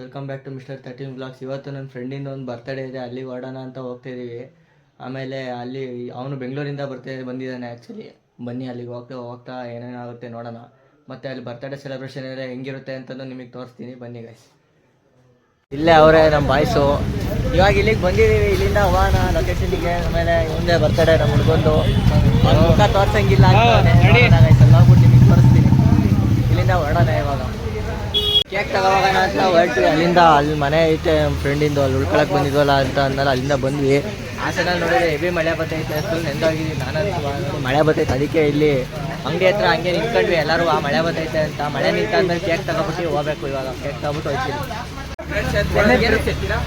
Welcome back to mister 13 blogs. ಇವತ್ತು ನನ್ನ ಫ್ರೆಂಡಿಂದ ಒಂದು ಬರ್ತಡೇ ಇದೆ, ಅಲ್ಲಿ ಹೊರಡೋಣ ಅಂತ ಹೋಗ್ತಾಯಿದ್ದೀವಿ. ಆಮೇಲೆ ಅಲ್ಲಿ ಅವನು ಬೆಂಗಳೂರಿಂದ ಬಂದಿದ್ದಾನೆ ಆ್ಯಕ್ಚುಲಿ. ಬನ್ನಿ ಅಲ್ಲಿಗೆ ಹೋಗ್ತಾ ಏನೇನಾಗುತ್ತೆ ನೋಡೋಣ. ಮತ್ತು ಅಲ್ಲಿ ಬರ್ತಡೇ ಸೆಲೆಬ್ರೇಷನ್ ಎಲ್ಲ ಹೆಂಗಿರುತ್ತೆ ಅಂತಲೂ ನಿಮಗೆ ತೋರಿಸ್ತೀನಿ, ಬನ್ನಿ ಗೈಸ್. ಇಲ್ಲೇ ಅವರೇ ನಮ್ಮ ಬಾಯ್ಸು. ಇವಾಗ ಇಲ್ಲಿಗೆ ಬಂದಿದ್ದೀವಿ, ಇಲ್ಲಿಂದ ಹೋಗೋಣ ಲೊಕೇಶನ್ಗೆ. ಆಮೇಲೆ ಮುಂದೆ ಬರ್ತಡೇ ನಮ್ಮ ಹುಡುಗಂದು ಮುಖ ತೋರ್ಸಂಗಿಲ್ಲ ಅಂತ ಹೋಗ್ಬಿಟ್ಟು ನಿಮಗೆ ತೋರಿಸ್ತೀನಿ. ಇಲ್ಲಿಂದ ಹೊರಡೋಣ ಇವಾಗ. ಕೇಕ್ ತಗೋಗೋಣ ಅಂತ ಹೊರಟ್ವಿ. ಅಲ್ಲಿಂದ ಅಲ್ಲಿ ಮನೆ ಐತೆ ನಮ್ಮ ಫ್ರೆಂಡಿಂದು, ಅಲ್ಲಿ ಉಳ್ಕೊಳಕ್ಕೆ ಬಂದಿದ್ವಲ್ಲ ಅಂತ ಅಂದಲ್ಲ, ಅಲ್ಲಿಂದ ಬಂದ್ವಿ. ಹಾಸನಲ್ಲಿ ನೋಡಿದ್ರೆ ಹೆವಿ ಮಳೆ ಬರ್ತೈತೆ, ಫುಲ್ ನೆಂದೋಗಿದ್ವಿ. ನಾನಂತೂ ಮಳೆ ಬರ್ತೈತೆ, ಅದಕ್ಕೆ ಇಲ್ಲಿ ಅಂಗಡಿ ಹತ್ರ ಹಂಗೆ ನಿಂತ್ಕೊಂಡ್ವಿ ಎಲ್ಲರೂ. ಆ ಮಳೆ ಬರ್ತೈತೆ ಅಂತ ಮಳೆ ನಿಂತಾದ್ಮೇಲೆ ಕೇಕ್ ತಗೋಬಿಟ್ಟು ಹೋಗ್ಬೇಕು. ಇವಾಗ ಕೇಕ್ ತಗೋಬಿಟ್ಟು ಹೋಗ್ತೀವಿ.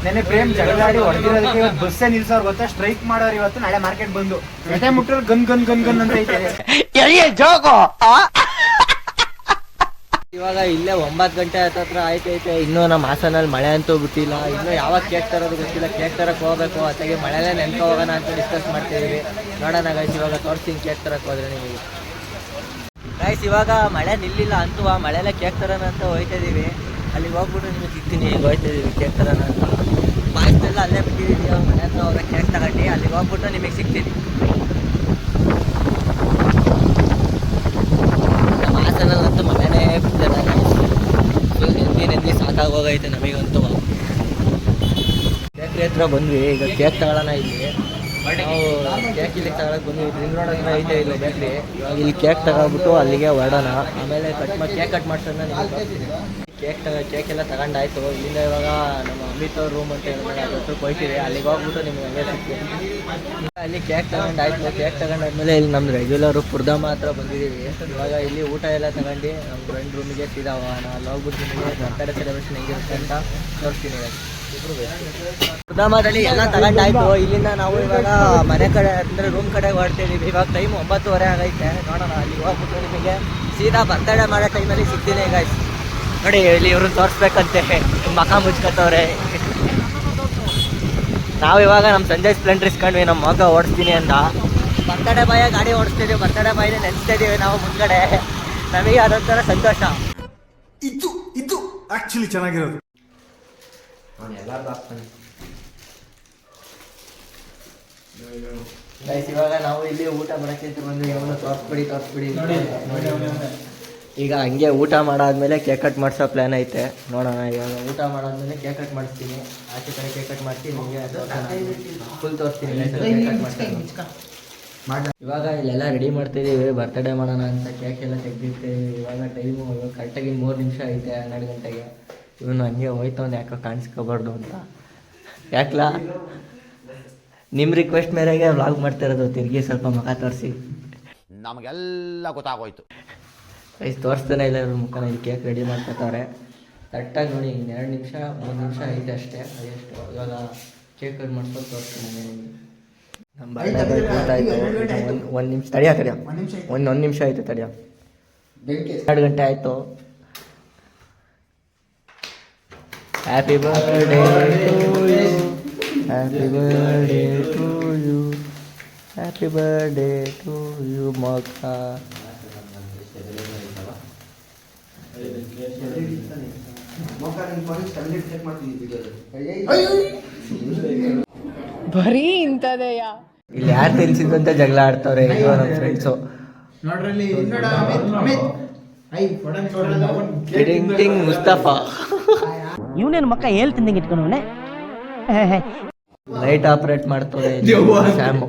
ನೆನ್ನೆ ಪ್ರೇಮ್ ಜಗಳಾಡಿ ಹೊಡೆದಿರೋದಕ್ಕೆ ಇವತ್ತು ಬಸ್ಸೇ ನಿಲ್ಸೋರು ಗೊತ್ತಾ, ಸ್ಟ್ರೈಕ್ ಮಾಡೋರು ಇವತ್ತು. ನಾಳೆ ಮಾರ್ಕೆಟ್ ಬಂದು ಎಟೆ ಮುಟ್ಟರು ಗನ್ ಗನ್ ಗನ್ ಗನ್ ಅಂತ ಐತೆ. ಇವಾಗ ಇಲ್ಲೇ 9 ಗಂಟೆ ಹತ್ರ ಆಯ್ತೈತೆ. ಇನ್ನೂ ನಮ್ಮ ಹಾಸನಲ್ಲಿ ಮಳೆ ಅಂತೂ ಬಿಟ್ಟಿಲ್ಲ. ಇನ್ನೂ ಯಾವಾಗ ಕೇಕ್ ತರೋದು ಗೊತ್ತಿಲ್ಲ. ಕೇಕ್ ತರಕ್ಕೆ ಹೋಗ್ಬೇಕು, ಅತ್ತಾಗೆ ಮಳೆಲೇ ನೆನ್ಕೊ ಹೋಗೋಣ ಅಂತ ಡಿಸ್ಕಸ್ ಮಾಡ್ತಿದ್ದೀವಿ. ನೋಡೋಣ ಗೈಸ್, ಇವಾಗ ತೋರಿಸ್ತೀನಿ ಕೇಕ್ ತರಕ್ಕೆ ಹೋದ್ರೆ ನಿಮಗೆ. ಗೈಸ್ ಇವಾಗ ಮಳೆ ನಿಲ್ಲಿಲ್ಲ ಅಂತೂ, ಆ ಮಳೆಯಲ್ಲೇ ಕೇಕ್ ತರೋಣ ಅಂತ ಹೋಗ್ತಾಯಿದ್ದೀವಿ. ಅಲ್ಲಿಗೆ ಹೋಗ್ಬಿಟ್ಟು ನಿಮಗೆ ಸಿಗ್ತೀನಿ. ಈಗ ಹೋಗ್ತಾಯಿದ್ದೀವಿ ಕೇಕ್ ತರೋಣ ಅಂತ. ಬಾಯ್ಸ್ನೆಲ್ಲ ಅಲ್ಲೇ ಬಿಟ್ಟಿದ್ದೀವಿ, ಅವ್ರ ಮನೆ ಹತ್ರ ಅವ್ರ ಕೇಕ್ ತಗೊಂಡು ಅಲ್ಲಿಗೆ ಹೋಗ್ಬಿಟ್ಟು ನಿಮಗೆ ಸಿಗ್ತೀನಿ. ನಮ್ಮ ಹಾಸನಲ್ಲಂತೂ ಮಳೆನೇ ಬಿಟ್ಟಿಲ್ಲ. ನೆಂದಿ ಸಾಕಾಗೋಗೈತೆ ನಮಗಂತೂ. ಬೇಕ್ರಿ ಹತ್ರ ಬಂದ್ವಿ, ಈಗ ಕೇಕ್ ತಗೊಳ್ಳೋಣ. ಇಲ್ಲಿ ನಾವು ಕೇಕ್ ಇಲ್ಲಿ ತಗೊಳಕ್ಕೆ ಬಂದ್ವಿ. ರಿಂಗ್ ರೋಡ್ ಹತ್ರ ಐತೆ ಇಲ್ಲ ಬೇಕ್ರಿ. ಇವಾಗ ಇಲ್ಲಿ ಕೇಕ್ ತಗೊಬಿಟ್ಟು ಅಲ್ಲಿಗೆ ಹೊರಡೋಣ. ಆಮೇಲೆ ಕೇಕ್ ಕಟ್ ಮಾಡ್ಸೋಣ. ಕೇಕ್ ಎಲ್ಲ ತಗೊಂಡಾಯ್ತು. ಇಲ್ಲಿಂದ ಇವಾಗ ನಮ್ಮ ಅಮಿತ್ ಅವ್ರ ರೂಮ್ ಅಂತ ಹೇಳಿದ್ರೆ ಅದ್ರ ಹತ್ರ ಹೋಗ್ತೀವಿ. ಅಲ್ಲಿಗೆ ಹೋಗ್ಬಿಟ್ಟು ನಿಮ್ಗೆ ಹಂಗೆ ಸಿಗ್ತೀವಿ. ಅಲ್ಲಿ ಕೇಕ್ ತಗೊಂಡಾಯ್ತು. ಕೇಕ್ ತಗೊಂಡಾದ್ಮೇಲೆ ಇಲ್ಲಿ ನಮ್ಮ ರೆಗ್ಯುಲರು ಪುರ್ಧಾಮ ಹತ್ರ ಬಂದಿದ್ದೀವಿ. ಇವಾಗ ಇಲ್ಲಿ ಊಟ ಎಲ್ಲ ತಗೊಂಡು ನಮ್ಮ ಫ್ರೆಂಡ್ ರೂಮಿಗೆ ಸೀದಾ ಹೋಗೋಣ. ಅಲ್ಲಿ ಹೋಗ್ಬಿಟ್ಟು ನಿಮಗೆ ಬರ್ತಡೇ ಸೆಲೆಬ್ರೇಷನ್ ಹೆಂಗಿರುತ್ತೆ ಅಂತ ತೋರಿಸ್ತೀನಿ. ಪುರ್ಧಾಮದಲ್ಲಿ ಎಲ್ಲ ತಗೊಂಡಾಯ್ತು. ಇಲ್ಲಿಂದ ನಾವು ಇವಾಗ ಮನೆ ಕಡೆ ಅಂದರೆ ರೂಮ್ ಕಡೆ ಹೊರಡ್ತಿದ್ದೀವಿ. ಇವಾಗ ಟೈಮ್ 9:30 ಆಗೈತೆ. ನೋಡೋಣ ಅಲ್ಲಿಗೆ ಹೋಗ್ಬಿಟ್ಟು ನಿಮಗೆ ಸೀದಾ ಬರ್ತಡೇ ಮಾಡೋ ಟೈಮಲ್ಲಿ ಸಿಗ್ತೀನಿ ಗೈಸ್. ನೋಡಿ ಇಲ್ಲಿ ಇವ್ರನ್ನ ತೋರಿಸ್ಬೇಕಂತೆ, ಮಖ ಮುಚ್ಕೊತವ್ರೆ. ನಾವು ಇವಾಗ ನಮ್ಮ ಸಂಜಯ್ ಸ್ಪ್ಲೆಂಡರ್ ಇಸ್ಕೊಂಡ್ವಿ, ನಮ್ಮ ಮಗ ಓಡಿಸ್ತೀನಿ ಅಂತ. ಬರ್ತಡೇ ಬಾಯ ಗಾಡಿ ಓಡಿಸ್ತಿದ್ದೀವಿ, ಬರ್ತಡೇ ಬಾಯಿನೇ ನೆನೆಸ್ತಿದ್ದೀವಿ ನಾವು ಮುಂದ್ಗಡೆ. ನಮಗೆ ಅದೊಂಥರ ಸಂತೋಷ. ಇದು ಆಕ್ಚುಲಿ ಚೆನ್ನಾಗಿರೋದು. ಎಲ್ಲರಿಗೂ ಆಗ್ತಾನೆ ಗೈಸ್. ಇವಾಗ ನಾವು ಇಲ್ಲಿ ಊಟ ಮಾಡೋಕ್ಕೆ ಬಂದು ಯಾವನು ತೋರಿಸ್ಬಿಡಿ ನೋಡಿ. ಈಗ ಹಂಗೆ ಊಟ ಮಾಡಾದ್ಮೇಲೆ ಕೇಕ್ ಕಟ್ ಮಾಡಿಸೋ ಪ್ಲ್ಯಾನ್ ಐತೆ. ನೋಡೋಣ ಇವಾಗ ಊಟ ಮಾಡಾದ್ಮೇಲೆ ಕೇಕ್ ಕಟ್ ಮಾಡಿಸ್ತೀನಿ. ಆಚೆ ಕಡೆ ಕೇಕ್ ಕಟ್ ಮಾಡ್ತೀನಿ, ನಿಮಗೆ ಫುಲ್ ತೋರಿಸ್ತೀನಿ. ಕೇಕ್ ಕಟ್ ಮಾಡ್ತೀನಿ. ಇವಾಗ ಇಲ್ಲೆಲ್ಲ ರೆಡಿ ಮಾಡ್ತಿದ್ದೀವಿ, ಬರ್ತಡೇ ಮಾಡೋಣ ಅಂತ. ಕೇಕ್ ಎಲ್ಲ ತೆಗ್ದಿರ್ತೀವಿ. ಇವಾಗ ಟೈಮು ಇವಾಗ ಕರೆಕ್ಟಾಗಿ 3 ನಿಮಿಷ ಐತೆ 12 ಗಂಟೆಗೆ. ಇವನು ಹಂಗೆ ಹೋಯ್ತವನು, ಯಾಕೋ ಕಾಣಿಸ್ಕೋಬಾರ್ದು ಅಂತ. ಯಾಕಲಾ ನಿಮ್ಮ ರಿಕ್ವೆಸ್ಟ್ ಮೇರೆಗೆ ವ್ಲಾಗ್ ಮಾಡ್ತಿರೋದು. ತಿರುಗಿ ಸ್ವಲ್ಪ ಮುಖ ತೋರಿಸಿ. ನಮಗೆಲ್ಲ ಗೊತ್ತಾಗೋಯ್ತು. ಐಸ್ ತೋರಿಸ್ತಾನೆ ಇಲ್ಲ ಇವ್ರ ಮುಖನ. ಇಲ್ಲಿ ಕೇಕ್ ರೆಡಿ ಮಾಡ್ಕೊತಾರೆ ಕರೆಕ್ಟಾಗಿ ನೋಡಿ. 2 ನಿಮಿಷ 3 ನಿಮಿಷ ಐತೆ ಅಷ್ಟೇ, ಅದೆಷ್ಟು. ಇವಾಗ ಕೇಕ್ ಕಟ್ ಮಾಡ್ಕೊಂಡು ತೋರಿಸ್ತೀನಿ ನಿಮಗೆ. ನಮ್ಮ ಬರ್ಡೇ ಗೊತ್ತಾಯ್ತು. ಒಂದು ನಿಮಿಷ ತಡಿಯ ಒಂದು ನಿಮಿಷ ಆಯಿತು ತಡಿಯ. 2 ಗಂಟೆ ಆಯಿತು. Happy birthday to you, happy birthday to you, happy birthday to you ಮಗ. ಬರೀ ಇಂಥದೆಯ. ಇಲ್ಲಿ ಯಾರು ತಿನ್ಸಿದ್ರು ಅಂತ ಜಗಳ ಆಡ್ತವ್ರೆ ಇದು ನಮ್ಮ ಫ್ರೆಂಡ್ಸು. ಟಿಂಗ್ ಮುಸ್ತಫಾ ಇವನೇನು ಮಕ್ಕ ಹೇಳ್ತಿದ್ದಂಗೆ ಇಟ್ಕೊಂಡವನೆ. Light operate ಮಾಡ್ತವ್ರೆ same.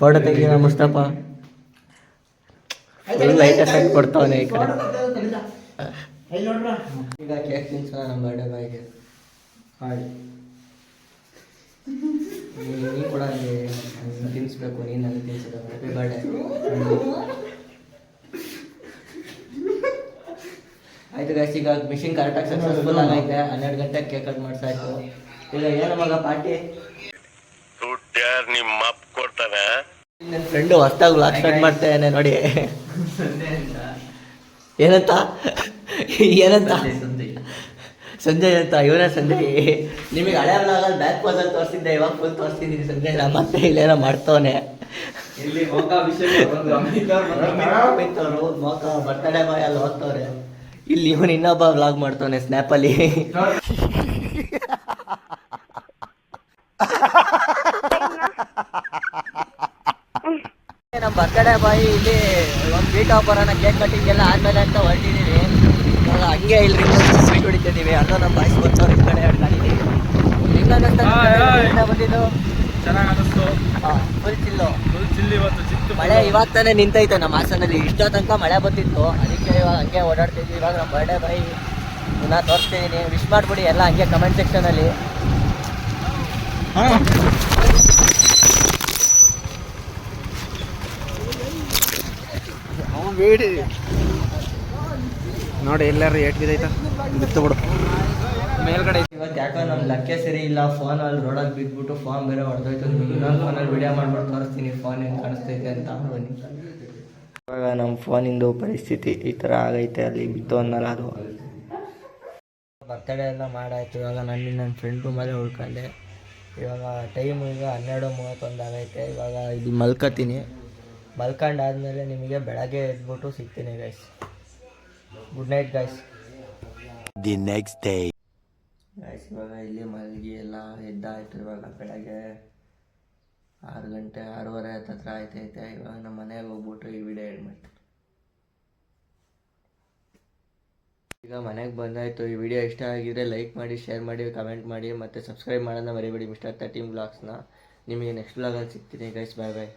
Photo ತೆಗಿಯೋಣ Mustafa. Light effect ಕೊಡ್ತಾವನೆ ಈ ಕಡೆ. ಈಗ ಕೇಕ್ ತಿನ್ಸೋಣ ನಮ್ಮ ಬರ್ಡೇ ಬಾಯ್ಗೆ. ನೀನು ಕೂಡ ತಿನ್ನಿಸ್ಬೇಕು. ನೀನು ನನಗೆ ತಿನ್ಸಿದ ಹ್ಯಾಪಿ ಬರ್ಡೇ. ಆಯ್ತು ಗೈಸ್, ಈಗ ಮಿಷಿನ್ ಕರೆಕ್ಟಾಗಿ ಸಕ್ಸಸ್ಫುಲ್ ಆಗೈತೆ. 12 ಗಂಟೆಗೆ ಕೇಕ್ ಕಟ್ ಮಾಡ್ಸಾಯ್ತು. ಈಗ ಏನು ಮಗ ಪಾರ್ಟಿ? ನಿಮ್ಮ ಅಪ್ಪ ಕೊಡ್ತಾನೆ. ನನ್ನ ಫ್ರೆಂಡು ಹೊಸ್ದಾಗಿ ವ್ಲಾಗ್ ಸ್ಟಾರ್ಟ್ ಮಾಡ್ತಾನೆ ನೋಡಿ. ಏನಂತ ಸಂಜಯ್ ಅಂತ. ಇವನೇ ಸಂಜಯ್. ನಿಮಗೆ ಹಳೆ ವ್ಲಾಗಲ್ಲಿ ಬ್ಯಾಕ್ ಪೋಸಲ್ಲಿ ತೋರಿಸಿದ್ದೆ, ಇವಾಗ ಫುಲ್ ತೋರಿಸ್ತಿದ್ದೀನಿ ಸಂಜಯ್. ಮತ್ತೆ ಇಲ್ಲೇನೋ ಮಾಡ್ತವನೆ. ಇಲ್ಲಿ ಮೋಕ ಅಭಿಷೇಕ್ ಮೋಕ ಬರ್ತಡೇ ಬಾಯ್ ಅಲ್ಲಿ ಹೋಗ್ತವ್ರೆ. ಇಲ್ಲಿ ಇವನು ಇನ್ನೊಬ್ಬ ವ್ಲಾಗ್ ಮಾಡ್ತಾನೆ ಸ್ನ್ಯಾಪಲ್ಲಿ. ನಮ್ಮ ಬರ್ತಡೇ ಬಾಯ್ ಇಲ್ಲಿ ಒಂದು ಬೀಟ್ ಬರೋಣ ಕೇಕ್ ಕಟ್ಟಿಂಗ್ ಎಲ್ಲ ಆದ್ಮೇಲೆ ಅಂತ ಹೊರಟಿದ್ದೀವಿ. ಇವಾಗ ಹಂಗೆ ಇಲ್ಲಿ ಸ್ವೀಟ್ ಹೊಡಿತಿದ್ದೀವಿ. ಅಲ್ಲೋ ನಮ್ಮ ಬಾಯ್ಸ್ ಬರ್ತಾವ್ರೆ ಈ ಕಡೆ ಹಿಡ್ಕೊಂಡಿದ್ದೀವಿ. ಹೆಂಗ ಬಂದಿದ್ದು ಚೆನ್ನಾಗಿ ಅನಿಸ್ತು. ಫುಲ್ ಚಿಲ್ಲು. ಫುಲ್ ಚಿಲ್ಲಿ ಇವತ್ತು ಚಿಕ್ಕ ಮಳೆ ಇವಾಗ ತಾನೇ ನಿಂತೈತೆ ನಮ್ಮ ಹಾಸನಲ್ಲಿ. ಇಷ್ಟೋ ತನಕ ಮಳೆ ಬಂದಿತ್ತು, ಅದಕ್ಕೆ ಇವಾಗ ಹಂಗೆ ಓಡಾಡ್ತಿದ್ವಿ. ಇವಾಗ ನಮ್ಮ ಬರ್ಡೇ ಬಾಯ್ ಪುನಃ ತೋರಿಸ್ತಿದ್ದೀನಿ. ವಿಶ್ ಮಾಡಿಬಿಡಿ ಎಲ್ಲ ಹಂಗೆ ಕಮೆಂಟ್ ಸೆಕ್ಷನಲ್ಲಿ. ನೋಡಿ ಎಲ್ಲಾರು ಏಟ್ ಬಿದ್ದೈತ ಬಿತ್ತು ಬಿಡು ಮೇಲ್ಗಡೆ. ಇವತ್ತು ಯಾಕೋ ನಮ್ಮ ಲಕ್ಕೆ ಸರಿ ಇಲ್ಲ. ಫೋನಲ್ಲಿ ರೋಡಲ್ಲಿ ಬಿದ್ದುಬಿಟ್ಟು ಫೋನ್ ಬೇರೆ ಹೊಡೆದೋಯ್ತು. ಇನ್ನೊಂದು ಫೋನಲ್ಲಿ ವಿಡಿಯೋ ಮಾಡ್ಬಿಟ್ಟು ತೋರಿಸ್ತೀನಿ ಫೋನ್ ಹೆಂಗೆ ಕಾಣಿಸ್ತೈತೆ ಅಂತ. ಬನ್ನಿ. ಇವಾಗ ನಮ್ಮ ಫೋನಿಂದು ಪರಿಸ್ಥಿತಿ ಈ ಥರ ಆಗೈತೆ. ಅಲ್ಲಿ ಬಿತ್ತು ಅನ್ನಲ್ಲ ಅದು. ಬರ್ತಡೇ ಎಲ್ಲ ಮಾಡಾಯ್ತು. ಇವಾಗ ನನ್ನ ಫ್ರೆಂಡ್ ರೂಮಲ್ಲೇ ಉಳ್ಕೊಂಡೆ. ಇವಾಗ ಟೈಮ್ ಈಗ 12:31 ಆಗೈತೆ. ಇವಾಗ ಇದು ಮಲ್ಕೋತೀನಿ. ಮಲ್ಕೊಂಡಾದ್ಮೇಲೆ ನಿಮಗೆ ಬೆಳಗ್ಗೆ ಎದ್ಬಿಟ್ಟು ಸಿಗ್ತೀನಿ guys. Good night guys. The next day. Guys ಇವಾಗ ಇಲ್ಲಿ ಮಲಗಿ ಎಲ್ಲ ಎದ್ದಾಯ್ತು. ಇವಾಗ ಬೆಳಗ್ಗೆ 6 ಗಂಟೆ 6:30 ಹತ್ರ ಆಯ್ತೈತೆ. ಇವಾಗ ನಮ್ಮ ಮನೆಗೆ ಹೋಗ್ಬಿಟ್ಟು ಈ ವಿಡಿಯೋ ಎಡ್ ಮಾಡ್ತೀನಿ. ಈಗ ಮನೆಗೆ ಬಂದಾಯಿತು. ಈ ವಿಡಿಯೋ ಇಷ್ಟ ಆಗಿದ್ರೆ ಲೈಕ್ ಮಾಡಿ, ಶೇರ್ ಮಾಡಿ, ಕಮೆಂಟ್ ಮಾಡಿ ಮತ್ತು ಸಬ್ಸ್ಕ್ರೈಬ್ ಮಾಡೋದನ್ನ ಮರಿಬೇಡಿ ಮಿಸ್ಟರ್ 13 ವ್ಲಾಗ್ಸ್ನ. ನಿಮಗೆ ನೆಕ್ಸ್ಟ್ ವ್ಲಾಗಲ್ಲಿ ಸಿಗ್ತೀನಿ ಗೈಸ್. ಬಾಯ್ ಬಾಯ್.